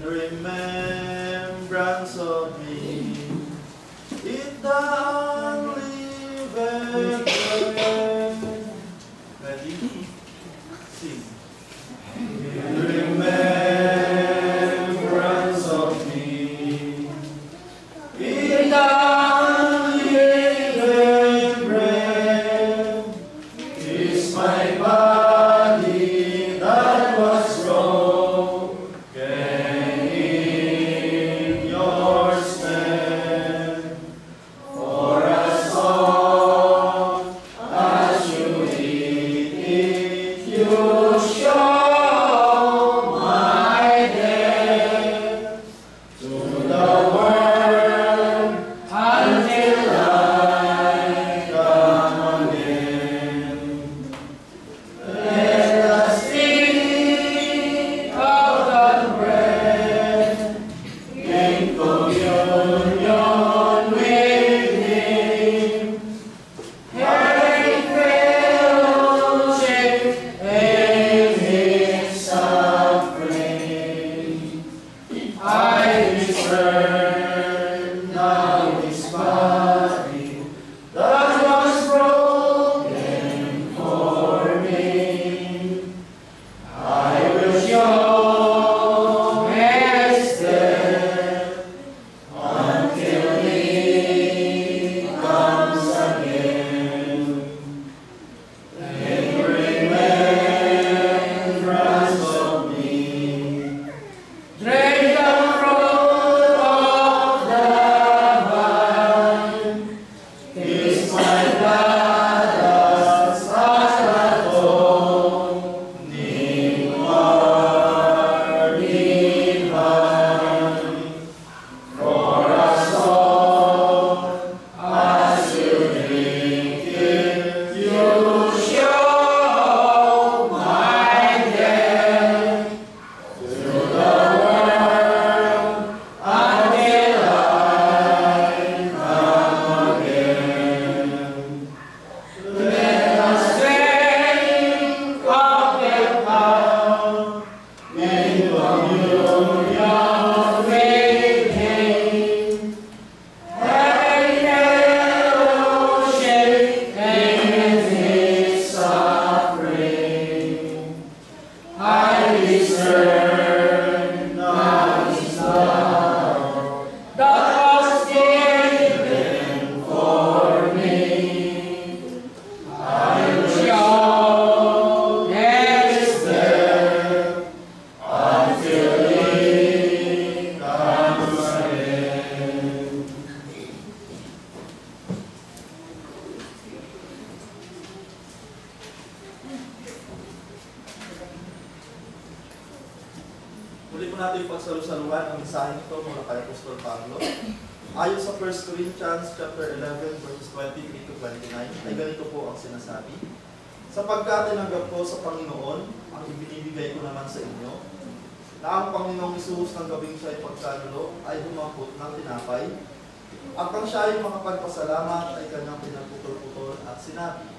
remembrance of me, eat the unleavened bread. Ready? Sing. In remembrance of me, eat the unleavened bread. Is my body that was broken in your stead. For as long as you eat it, you show my death to the world until I come again. Let us eat of the bread in communion with Him, having fellowship in His suffering. I discern now His body that was broken for me. I will show His death until He comes again. In remembrance of me, drink the fruit of the vine. Is my blood as atoning for divine. For as long as you drink it, you show my death to the world until I come again. Let us drink of the cup in communion with Him, having fellowship in His suffering. I discern now His love that was given for me. I will show His death until He comes again. Muli po natin yung pagsalusaluhan ang mensahe nito mula kay Apostol Pablo. Ayon sa 1 Corinthians chapter 11 verses 23 to 29 ay ganito po ang sinasabi. Sapagkat tinanggap ko sa Panginoon ang ibinibigay ko naman sa inyo, na ang Panginoong Hesus ng gabing siya'y pagkanulo ay humampot ng tinapay, at ang siya'y makapagpasalamat ay kanyang pinagputol-putol at sinabi,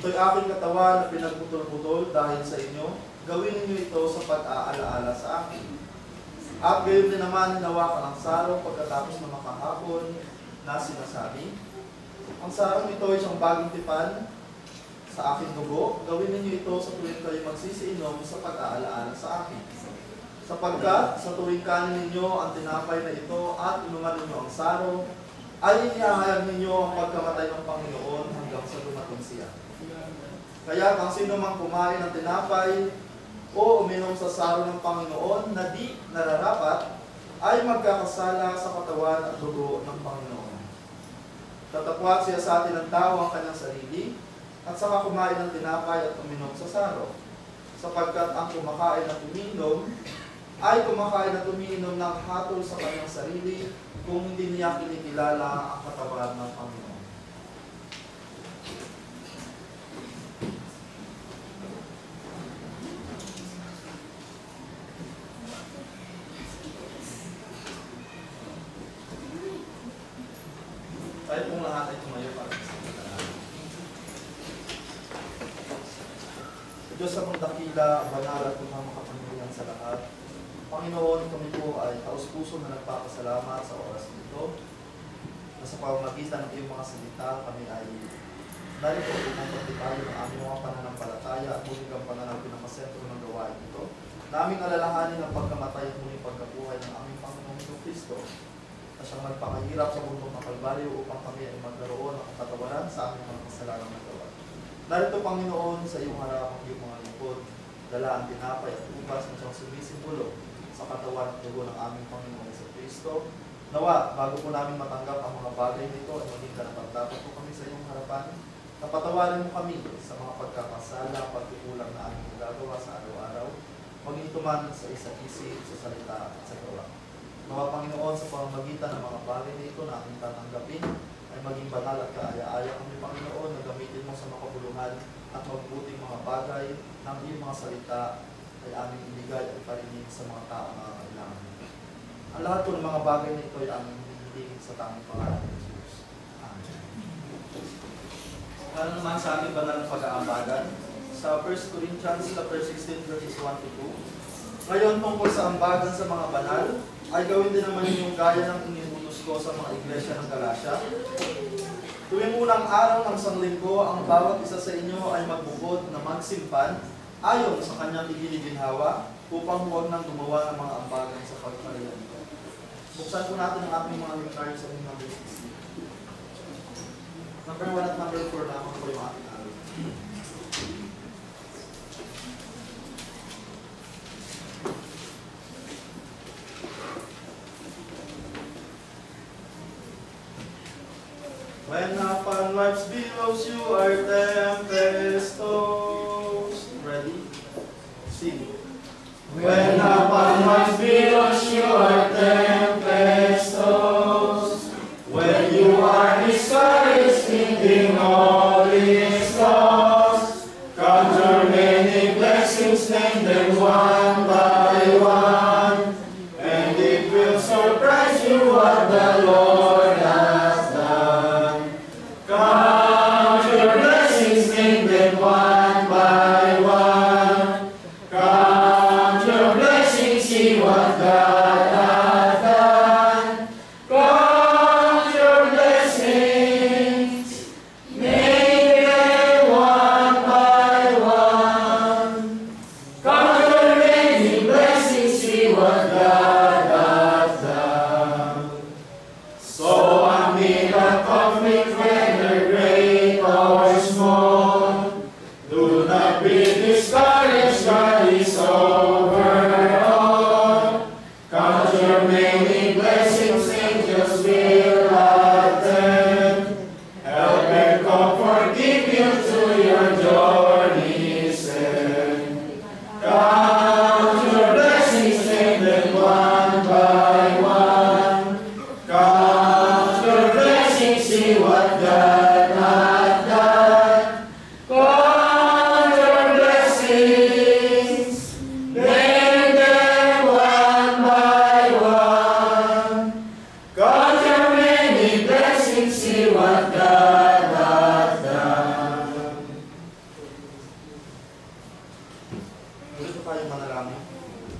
ito'y aking katawan na pinagputol-putol dahil sa inyo, gawin ninyo ito sa pag-aalaala sa akin. At gayon din naman hinawakan ang sarong pagkatapos na makahapon na sinasabi, ang sarong ito ay isang bagong tipan sa aking dugo, gawin ninyo ito sa tuwing kayo magsisiinom sa pag-aalaala sa akin. Sapagkat sa tuwing kanin ninyo ang tinapay na ito at inuman ninyo ang sarong, ay inihahayag ninyo ang pagkamatay ng Panginoon hanggang sa dumating siya. Kaya kung sino mang kumain ng tinapay o uminom sa saro ng Panginoon na di nararapat, ay magkakasala sa katawan at dugo ng Panginoon. Tatapwat siya sa atin ng tao ang kanyang sarili, at saka kumain ng tinapay at uminom sa saro. Sapagkat ang kumakain at uminom ay kumakain at uminom ng hatol sa kanyang sarili kung hindi niya kinikilala ang katawan ng Panginoon. Tayo pong lahat ay tumayo para sa pagkalaan. Diyos sa mong dakila, banal at makapangyarihan sa lahat, Panginoon, kami po ay taus-puso na nagpapasalamat sa oras nito. Na sa pamamagitan ng iyong mga salita, kami ay narito upang pagtitayo ng aming mga pananampalataya at muling gampanan ang pinakasentro ng gawain ito. Na aming alalahanin ang pagkamatay at muling pagkabuhay ng aming Panginoong Kristo na siyang nagpakahirap sa mundong ng Kalbaryo upang kami ay magkaroon ng katawaran sa aming mga kasalanang nagawa. Narito, Panginoon, sa iyong harap ang iyong mga lingkod, dala ang tinapay at ubas na siyang sumisimbolo sa katawan at dugo ng aming Panginoong Kristo. Nawa, bago po namin matanggap ang mga bagay nito ay maging karapat-dapat po kami sa iyong harapan. Napatawarin mo kami sa mga pagkakasala, pagkukulang na aming nagagawa sa araw-araw, maging tuman sa isa't isip, sa salita at sa gawa. Nawa, Panginoon, sa pamamagitan ng mga bagay nito na aming tatanggapin, ay maging banal at kaaya-aya kami, Panginoon, na gamitin mo sa makabuluhan at mabuting mga bagay ng iyong mga salita ay aming ibigay at parinig sa mga tao na kailangan. Ang lahat po ng mga bagay na ito ay aming hinihiling sa tanging pangalan ng Jesus. Amen. Ano naman sa aming banal na pag-aambagan? Sa 1 Corinthians chapter 16 verses 1 to 2. Ngayon tungkol sa ambagan sa mga banal, ay gawin din naman yung gaya ng iniutos ko sa mga iglesia ng Galacia. Tuwing unang araw ng sanglinggo, ang bawat isa sa inyo ay magbukod na magsimpan ayon sa kanyang iginiginhawa upang huwag nang gumawa ng mga ambagan sa pagpalayan ito. Buksan po natin ang ating mga hymnary sa number 16. Number 1 at number 4 naman po yung ating araw. When upon life's billows you are tempest tossed. Ready? Sing. When upon life's billows you are tempest tossed, when you are discouraged, thinking all is lost, conjure many blessings, name them one by one, and it will surprise you what the Lord has done. Conjure blessings, name them one by one. Count your blessings, see what God has done. Count your blessings, name them one by one. Count your many blessings, see what God has done. So amid the conflict, whether great or small, do not be discouraged, God is over all. Count your many blessings, angels will attend. Help and comfort give you to your journey's end. Count your blessings, name them one by one. Count your blessings, see what God has done. Count your blessings, name them one by one. Count your many blessings, see what God has done. Ulit po tayong manalangin.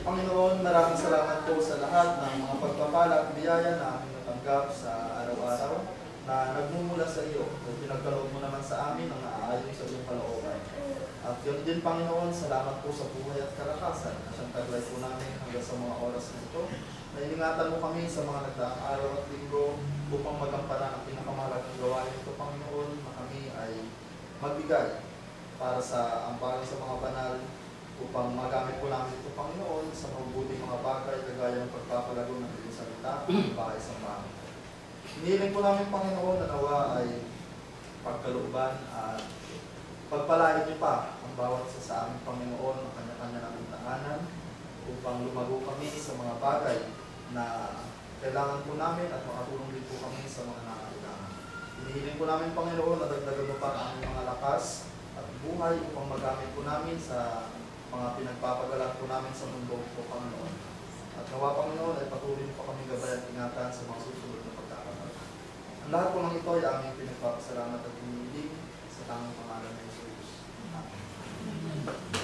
Panginoon, maraming salamat po sa lahat ng mga pagpapala at biyaya na aming natanggap sa araw-araw na nagmumula sa iyo at pinagkaloob mo naman sa amin ang naaayon sa iyong kalooban. At yun din, Panginoon, salamat po sa buhay at kalakasan na siyang taglay po namin hanggang sa mga oras na ito. Nainingatan mo kami sa mga nagdaang araw at linggo upang magampanan ang pinakamahalagang gawain ito, Panginoon, na kami ay magbigay para sa ambagan sa mga banal upang magamit po namin ito, Panginoon, sa mabubuting mga bagay kagaya ng pagpapalago ng iyong salita at bahay sa bahay. Hinihiling po namin, Panginoon, na nawa ay pagkalooban at pagpalain niyo pa ang bawat isa sa aming Panginoon ang kanya-kanya ng tahanan upang lumago kami sa mga bagay na kailangan po namin at makatulong din po kami sa mga nangangailangan. Hinihiling po namin, Panginoon, na dagdagan mo pa ang aming mga lakas at buhay upang magamit po namin sa mga pinagpapagalan po namin sa mundo po, Panginoon. At nawa, Panginoon, ay patuloy po kami gabay at ingatan sa mga susunod na pagkakataon. Ang lahat po ng ito ay aming pinagpapasalamat at hinihiling sa tanging pangalan ng Jesus. Amen.